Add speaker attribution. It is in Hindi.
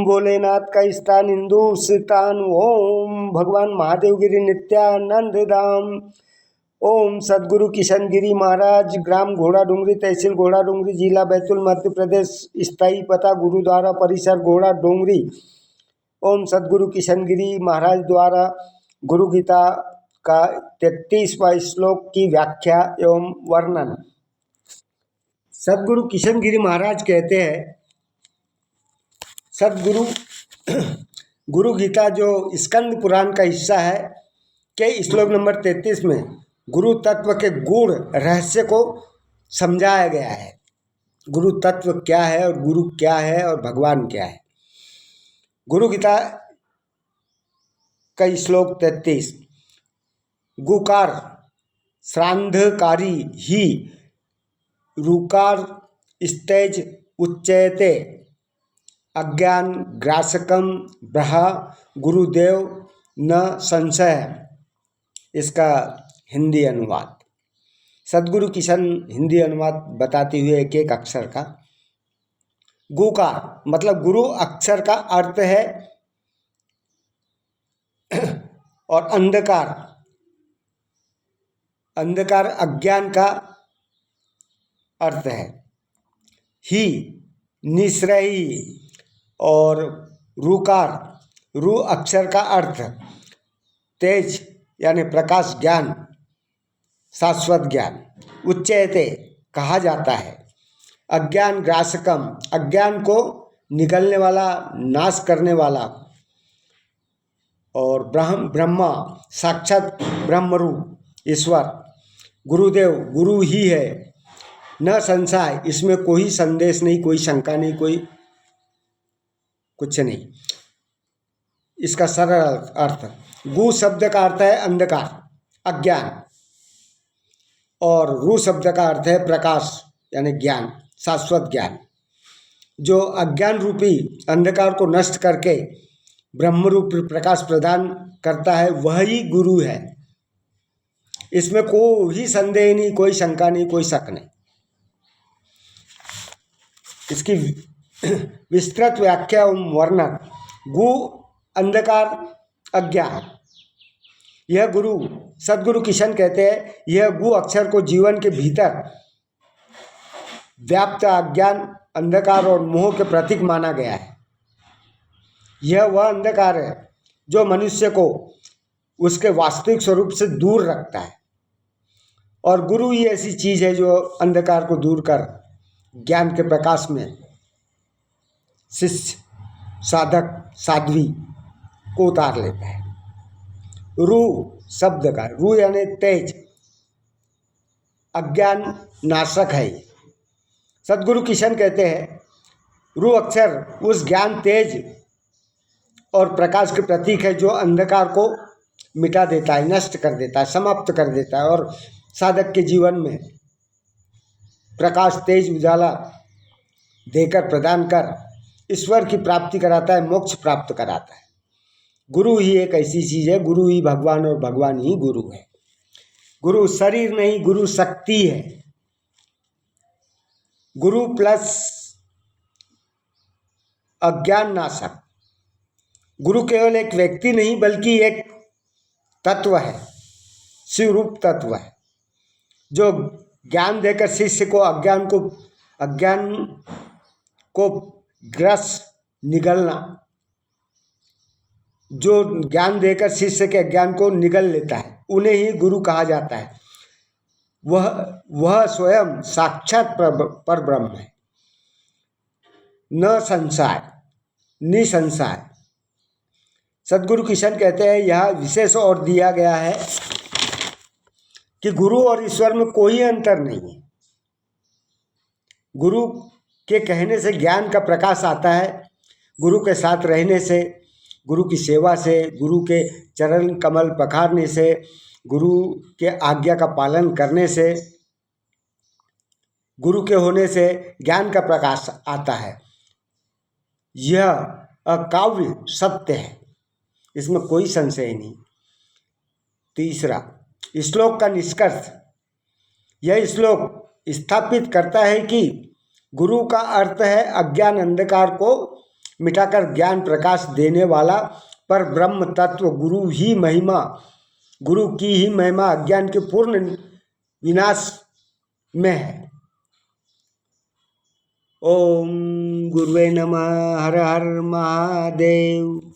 Speaker 1: भोलेनाथ का स्थान हिंदुस्तान। ओम भगवान महादेव गिरी नित्यानंद धाम। ओम सदगुरु किशन गिरी महाराज, ग्राम घोड़ा डोंगरी, तहसील घोड़ा डोंगरी, जिला बैतूल, मध्य प्रदेश। स्थायी पता गुरुद्वारा परिसर घोड़ा डोंगरी। ओम सदगुरु किशन गिरी महाराज द्वारा गुरु गीता का 33वां श्लोक की व्याख्या एवं वर्णन। सदगुरु किशन गिरी महाराज कहते हैं, सदगुरु गुरु गीता जो स्कंद पुराण का हिस्सा है के श्लोक नंबर 33 में गुरु तत्व के गुण रहस्य को समझाया गया है। गुरु तत्व क्या है और गुरु क्या है और भगवान क्या है। गुरु गीता का श्लोक 33, गुकार श्राद्धकारी ही रुकार स्तेज उच्चयते अज्ञान ग्रासकम ब्रहा गुरुदेव न संशय। इसका हिंदी अनुवाद। सदगुरु किशन हिंदी अनुवाद बताते हुए एक एक अक्षर का। गुकार मतलब गुरु अक्षर का अर्थ है और अंधकार, अंधकार अज्ञान का अर्थ है। ही निश्रयी और रुकार रु अक्षर का अर्थ तेज यानी प्रकाश ज्ञान, शाश्वत ज्ञान। उच्चयते कहा जाता है। अज्ञान ग्रासकम अज्ञान को निगलने वाला, नाश करने वाला। और ब्रह्मा साक्षात ब्रह्मरूप ईश्वर। गुरुदेव गुरु ही है, न संशय, इसमें कोई संदेश नहीं, कोई शंका नहीं, कोई कुछ नहीं। इसका सरल अर्थ, गु शब्द का अर्थ है अंधकार अज्ञान और रु शब्द का अर्थ है प्रकाश यानी ज्ञान, शाश्वत ज्ञान। जो अज्ञान रूपी अंधकार को नष्ट करके ब्रह्म रूप प्रकाश प्रदान करता है वही गुरु है। इसमें कोई संदेह नहीं, कोई शंका नहीं, कोई शक नहीं। इसकी विस्तृत व्याख्या एवं वर्णन। गु अंधकार अज्ञान। यह गुरु सदगुरु किशन कहते हैं, यह गु अक्षर को जीवन के भीतर व्याप्त अज्ञान, अंधकार और मोह के प्रतीक माना गया है। यह वह अंधकार है जो मनुष्य को उसके वास्तविक स्वरूप से दूर रखता है और गुरु ही ऐसी चीज है जो अंधकार को दूर कर ज्ञान के प्रकाश में शिष्य, साधक, साध्वी को उतार लेता है। रु शब्द का, रु यानी तेज, अज्ञान नाशक है। सदगुरु किशन कहते हैं, रु अक्षर उस ज्ञान, तेज और प्रकाश के प्रतीक है जो अंधकार को मिटा देता है, नष्ट कर देता है, समाप्त कर देता है और साधक के जीवन में प्रकाश, तेज, उजाला देकर प्रदान कर ईश्वर की प्राप्ति कराता है, मोक्ष प्राप्त कराता है। गुरु ही एक ऐसी चीज है, गुरु ही भगवान और भगवान ही गुरु है। गुरु शरीर नहीं, गुरु शक्ति है। गुरु प्लस अज्ञान नाशक। गुरु केवल एक व्यक्ति नहीं बल्कि एक तत्व है, शिव रूप तत्व है जो ज्ञान देकर शिष्य को अज्ञान को ग्रस निगलना, जो ज्ञान देकर शिष्य के अज्ञान को निगल लेता है, उन्हें ही गुरु कहा जाता है। वह स्वयं साक्षात पर ब्रह्म है, न संशय, निसंशय। सदगुरु किशन कहते हैं, यह विशेष और दिया गया है कि गुरु और ईश्वर में कोई अंतर नहीं है। गुरु के कहने से ज्ञान का प्रकाश आता है। गुरु के साथ रहने से, गुरु की सेवा से, गुरु के चरण कमल पखारने से, गुरु के आज्ञा का पालन करने से, गुरु के होने से ज्ञान का प्रकाश आता है। यह अकाव्य सत्य है, इसमें कोई संशय नहीं। तीसरा, श्लोक का निष्कर्ष। यह श्लोक स्थापित करता है कि गुरु का अर्थ है अज्ञान अंधकार को मिटाकर ज्ञान प्रकाश देने वाला पर ब्रह्म तत्व गुरु की ही महिमा अज्ञान के पूर्ण विनाश में है। ओम गुरुवे नमः। हर हर महादेव।